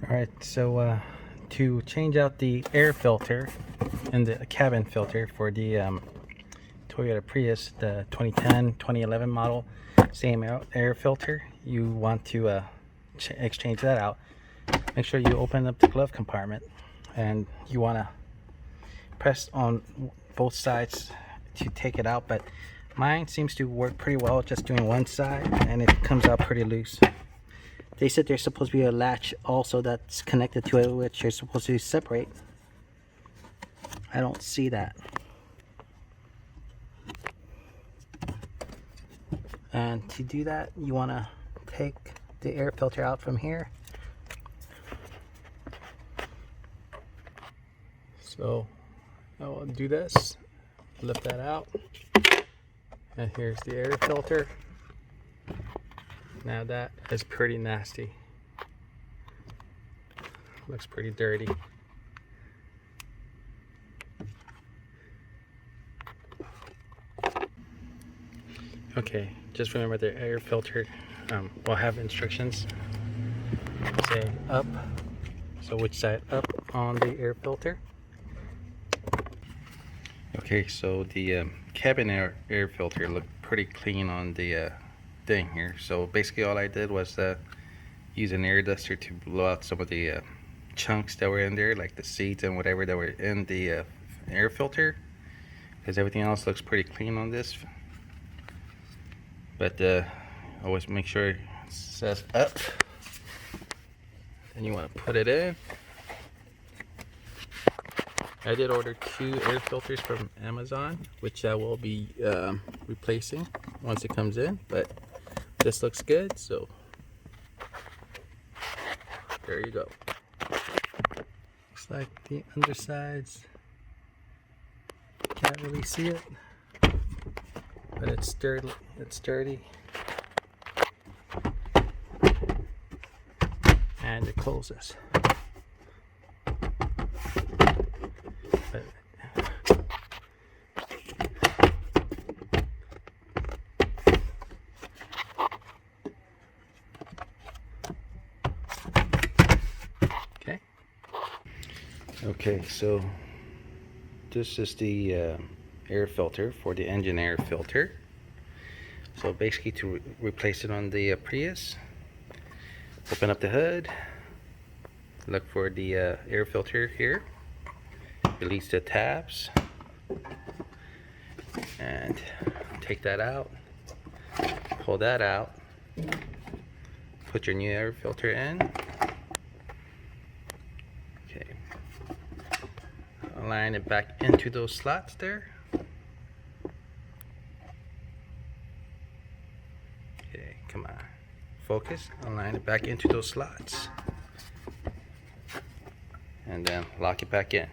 Alright, so to change out the air filter and the cabin filter for the Toyota Prius, the 2010-2011 model, same air filter, you want to exchange that out. Make sure you open up the glove compartment and you want to press on both sides to take it out, but mine seems to work pretty well just doing one side and it comes out pretty loose. They said there's supposed to be a latch also that's connected to it, which you're supposed to separate. I don't see that. And to do that, you want to take the air filter out from here. So I will do this, lift that out, and here's the air filter. Now that is pretty nasty. Looks pretty dirty. Okay, just remember the air filter will have instructions. Say up, so which side up on the air filter. Okay, so the cabin air filter looked pretty clean on the thing here. So basically all I did was use an air duster to blow out some of the chunks that were in there, like the seeds and whatever that were in the air filter, because everything else looks pretty clean on this. But always make sure it says up, and you want to put it in. I did order 2 air filters from Amazon, which I will be replacing once it comes in, but this looks good, so there you go. Looks like the undersides, can't really see it, but it's sturdy. And it closes. Okay, so this is the air filter for the engine air filter. So basically to replace it on the Prius, open up the hood, look for the air filter here, release the tabs, and take that out, pull that out, put your new air filter in. Okay, align it back into those slots there. Okay, come on, focus, align it back into those slots, and then lock it back in.